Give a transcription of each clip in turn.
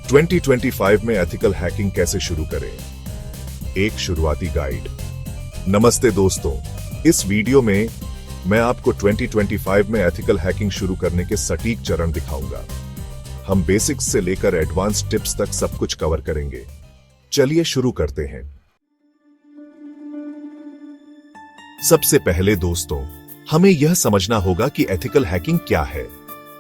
2025 में ethical hacking कैसे शुरू करें, एक शुरुआती गाइड। नमस्ते दोस्तों, इस वीडियो में मैं आपको 2025 में एथिकल हैकिंग शुरू करने के सटीक चरण दिखाऊंगा। हम बेसिक्स से लेकर एडवांस टिप्स तक सब कुछ कवर करेंगे। चलिए शुरू करते हैं। सबसे पहले दोस्तों, हमें यह समझना होगा कि एथिकल हैकिंग क्या है।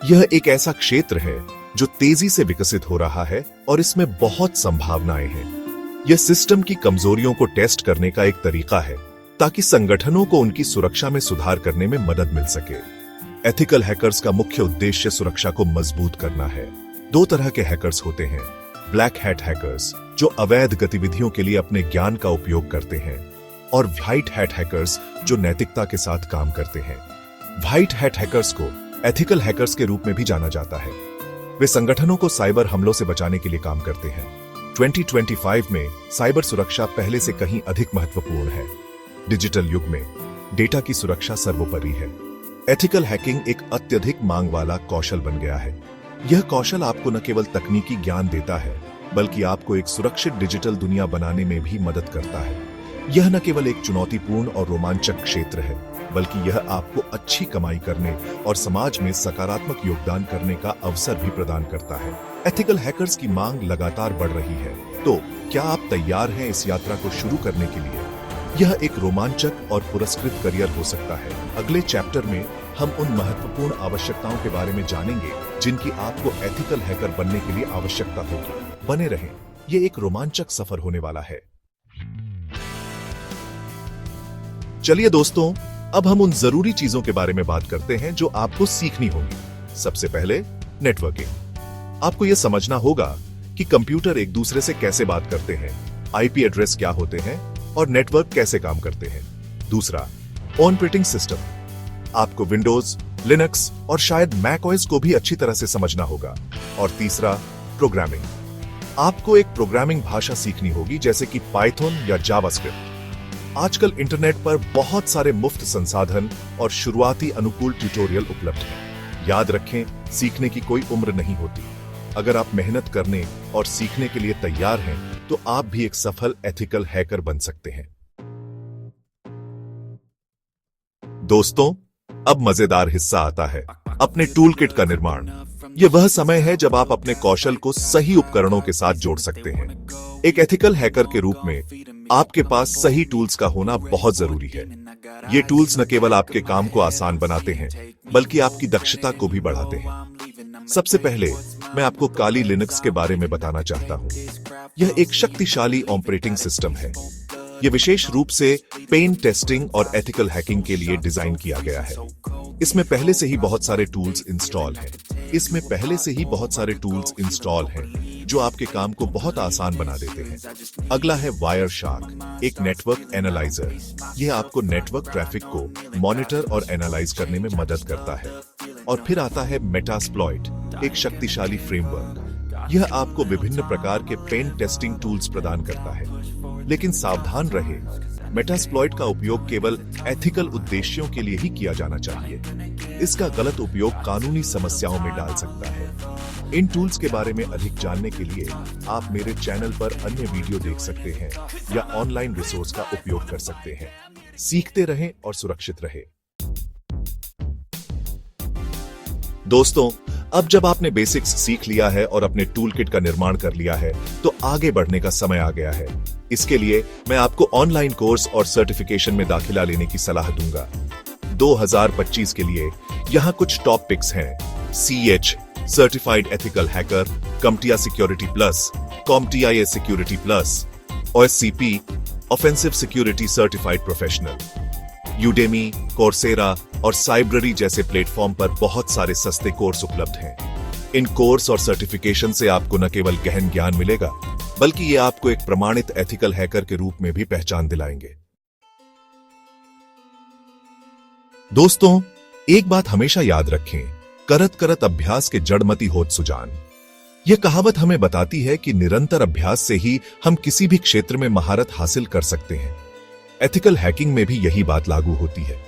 यह एक ऐसा क्षेत्र है जो तेजी से विकसित हो रहा है और इसमें बहुत संभावनाएं हैं। यह सिस्टम की कमजोरियों को टेस्ट करने का एक तरीका है ताकि संगठनों को उनकी सुरक्षा में सुधार करने में मदद मिल सके। एथिकल हैकर्स का मुख्य उद्देश्य सुरक्षा को मजबूत करना है। दो तरह के हैकर्स होते हैं, ब्लैक हैट हैकर्स जो अवैध गतिविधियों के लिए अपने ज्ञान का उपयोग करते हैं, और व्हाइट हैट हैकर्स जो नैतिकता के साथ काम करते हैं। व्हाइट हैट हैकर्स को एथिकल हैकर्स के रूप में भी जाना जाता है। वे संगठनों को साइबर हमलों से बचाने के लिए काम करते हैं। 2025 में साइबर सुरक्षा पहले से कहीं अधिक महत्वपूर्ण है। डिजिटल युग में डेटा की सुरक्षा सर्वोपरि है। एथिकल हैकिंग एक अत्यधिक मांग वाला कौशल बन गया है। यह कौशल आपको न केवल तकनीकी ज्ञान देता है, बल्कि आपको एक सुरक्षित डिजिटल दुनिया बनाने में भी मदद करता है। यह न केवल एक चुनौतीपूर्ण और रोमांचक क्षेत्र है, बल्कि यह आपको अच्छी कमाई करने और समाज में सकारात्मक योगदान करने का अवसर भी प्रदान करता है। एथिकल हैकर्स की मांग लगातार बढ़ रही है, तो क्या आप तैयार हैं इस यात्रा को शुरू करने के लिए? यह एक रोमांचक और पुरस्कृत करियर हो सकता है। अगले चैप्टर में हम उन महत्वपूर्ण आवश्यकताओं के बारे में जानेंगे जिनकी आपको एथिकल हैकर बनने के लिए आवश्यकता होगी। बने रहें, यह एक रोमांचक सफर होने वाला है। चलिए दोस्तों, अब हम उन जरूरी चीजों के बारे में बात करते हैं जो आपको सीखनी होगी। सबसे पहले, नेटवर्किंग। आपको यह समझना होगा कि कंप्यूटर एक दूसरे से कैसे बात करते हैं, आईपी एड्रेस क्या होते हैं और नेटवर्क कैसे काम करते हैं। दूसरा, ऑपरेटिंग सिस्टम। आपको विंडोज, लिनक्स और शायद मैक ओएस को भी अच्छी तरह से समझना होगा। और तीसरा, प्रोग्रामिंग। आपको एक प्रोग्रामिंग भाषा सीखनी होगी, जैसे कि पाइथन या जावास्क्रिप्ट। आजकल इंटरनेट पर बहुत सारे मुफ्त संसाधन और शुरुआती अनुकूल ट्यूटोरियल उपलब्ध हैं। याद रखें, सीखने की कोई उम्र नहीं होती। अगर आप मेहनत करने और सीखने के लिए तैयार हैं, तो आप भी एक सफल एथिकल हैकर बन सकते हैं। दोस्तों, अब मजेदार हिस्सा आता है, अपने टूल किट का निर्माण। यह वह समय है जब आप अपने कौशल को सही उपकरणों के साथ जोड़ सकते हैं। एक एथिकल हैकर के रूप में आपके पास सही टूल्स का होना बहुत जरूरी है। ये टूल्स न केवल आपके काम को आसान बनाते हैं, बल्कि आपकी दक्षता को भी बढ़ाते हैं। सबसे पहले मैं आपको काली लिनक्स के बारे में बताना चाहता हूं। यह एक शक्तिशाली ऑपरेटिंग सिस्टम है। यह विशेष रूप से पेन टेस्टिंग और एथिकल हैकिंग के लिए डिजाइन किया गया है। इसमें पहले से ही बहुत सारे टूल्स इंस्टॉल हैं जो आपके काम को बहुत आसान बना देते हैं। अगला है वायरशार्क, एक नेटवर्क एनालाइजर। यह आपको नेटवर्क ट्रैफिक को मॉनिटर और एनालाइज करने में मदद करता है। और फिर आता है मेटास्प्लॉइट, एक शक्तिशाली फ्रेमवर्क। यह आपको विभिन्न प्रकार के पेन टेस्टिंग टूल्स प्रदान करता है। लेकिन सावधान रहे, मेटास्प्लॉइट का उपयोग केवल एथिकल उद्देश्यों के लिए ही किया जाना चाहिए। इसका गलत उपयोग कानूनी समस्याओं में डाल सकता है। इन टूल्स के बारे में अधिक जानने के लिए आप मेरे चैनल पर अन्य वीडियो देख सकते हैं या ऑनलाइन रिसोर्स का उपयोग कर सकते हैं। सीखते रहें और सुरक्षित रहें। दोस्तों, अब जब आपने बेसिक्स सीख लिया है और अपने टूल किट का निर्माण कर लिया है, तो आगे बढ़ने का समय आ गया है। इसके लिए मैं आपको ऑनलाइन कोर्स और सर्टिफिकेशन में दाखिला लेने की सलाह दूंगा। 2025 के लिए यहाँ कुछ टॉप पिक्स हैं: CH certified ethical hacker, CompTIA security plus, CompTIA security plus, OSCP offensive security certified professional. Udemy, Coursera और साइब्ररी जैसे प्लेटफॉर्म पर बहुत सारे सस्ते कोर्स उपलब्ध हैं। इन कोर्स और सर्टिफिकेशन से आपको न केवल गहन ज्ञान मिलेगा, बल्कि ये आपको एक प्रमाणित एथिकल हैकर के रूप में भी पहचान दिलाएंगे। दोस्तों, एक बात हमेशा याद रखें, करत करत अभ्यास के जड़मति होत सुजान। यह कहावत हमें बताती है कि निरंतर अभ्यास से ही हम किसी भी क्षेत्र में महारत हासिल कर सकते हैं। एथिकल हैकिंग में भी यही बात लागू होती है।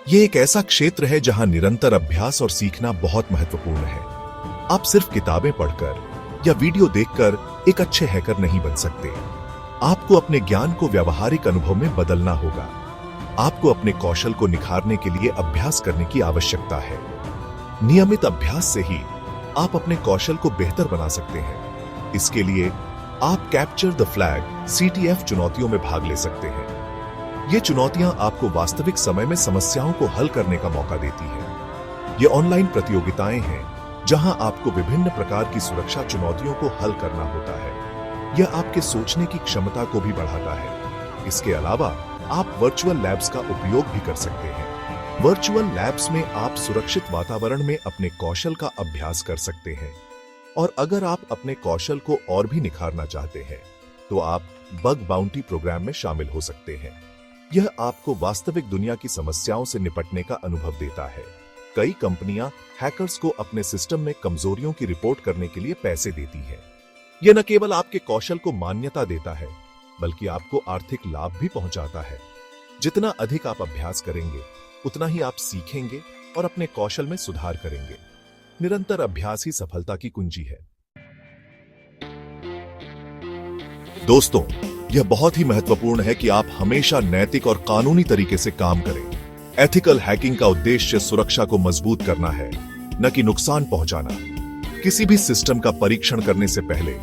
यह एक ऐसा क्षेत्र है जहां निरंतर अभ्यास और सीखना बहुत महत्वपूर्ण है। आप सिर्फ किताबें पढ़कर, या वीडियो देखकर एक अच्छे हैकर नहीं बन सकते। आपको अपने ज्ञान को व्यावहारिक अनुभव में बदलना होगा। आपको अपने कौशल को निखारने के लिए अभ्यास करने की आवश्यकता है। नियमित अभ्यास से ही आप अपने कौशल को बेहतर बना सकते हैं। इसके लिए आप कैप्चर द फ्लैग CTF चुनौतियों में भाग ले सकते हैं। ये चुनौतियां आपको वास्तविक समय में समस्याओं को हल करने का मौका देती हैं। ये ऑनलाइन प्रतियोगिताएं हैं जहां आपको विभिन्न प्रकार की सुरक्षा चुनौतियों को हल करना होता है। यह आपके सोचने की क्षमता को भी बढ़ाता है। इसके अलावा आप वर्चुअल लैब्स का उपयोग भी कर सकते हैं। वर्चुअल लैब्स में आप सुरक्षित वातावरण में अपने कौशल का अभ्यास कर सकते हैं। और अगर आप अपने कौशल को और भी निखारना चाहते हैं तो आप बग बाउंटी प्रोग्राम में शामिल हो सकते हैं। यह आपको वास्तविक दुनिया की समस्याओं से निपटने का अनुभव देता है। कई कंपनियां हैकर्स को अपने सिस्टम में कमजोरियों की रिपोर्ट करने के लिए पैसे देती हैं। यह न केवल आपके कौशल को मान्यता देता है बल्कि आपको आर्थिक लाभ भी पहुंचाता है। जितना अधिक आप अभ्यास करेंगे उतना ही आप सीखेंगे और अपने कौशल में सुधार करेंगे। निरंतर अभ्यास ही सफलता की कुंजी है। दोस्तों, यह बहुत ही महत्वपूर्ण है कि आप हमेशा नैतिक और कानूनी तरीके से काम करें। एथिकल हैकिंग का उद्देश्य सुरक्षा को मजबूत करना है, न कि नुकसान पहुंचाना। किसी भी सिस्टम का परीक्षण करने से पहले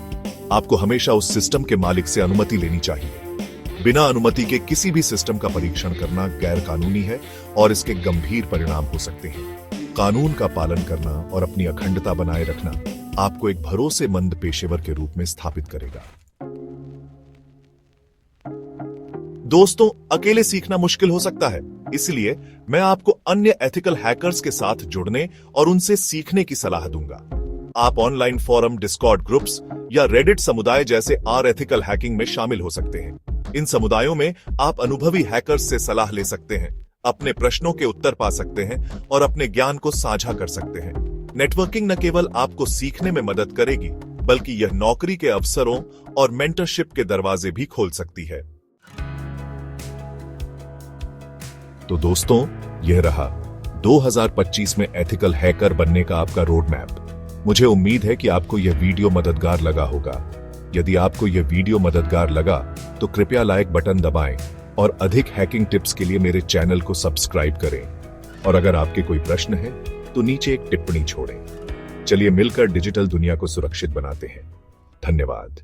आपको हमेशा उस सिस्टम के मालिक से अनुमति लेनी चाहिए। बिना अनुमति के किसी भी सिस्टम का परीक्षण करना गैर कानूनी है और इसके गंभीर परिणाम हो सकते हैं। कानून का पालन करना और अपनी अखंडता बनाए रखना आपको एक भरोसेमंद पेशेवर के रूप में स्थापित करेगा। दोस्तों, अकेले सीखना मुश्किल हो सकता है, इसलिए मैं आपको अन्य एथिकल हैकर्स के साथ जुड़ने और उनसे सीखने की सलाह दूंगा। आप ऑनलाइन फोरम, डिस्कॉर्ड ग्रुप्स या रेडिट समुदाय जैसे एथिकल हैकिंग में शामिल हो सकते हैं। इन समुदायों में आप अनुभवी हैकर्स से सलाह ले सकते हैं, अपने प्रश्नों के उत्तर पा सकते हैं और अपने ज्ञान को साझा कर सकते हैं। नेटवर्किंग न केवल आपको सीखने में मदद करेगी बल्कि यह नौकरी के अवसरों और मेंटरशिप के दरवाजे भी खोल सकती है। तो दोस्तों, यह रहा 2025 में एथिकल हैकर बनने का आपका रोड मैप। मुझे उम्मीद है कि आपको यह वीडियो मददगार लगा होगा। यदि आपको यह वीडियो मददगार लगा तो कृपया लाइक बटन दबाएं और अधिक हैकिंग टिप्स के लिए मेरे चैनल को सब्सक्राइब करें। और अगर आपके कोई प्रश्न है तो नीचे एक टिप्पणी छोड़ें। चलिए मिलकर डिजिटल दुनिया को सुरक्षित बनाते हैं। धन्यवाद।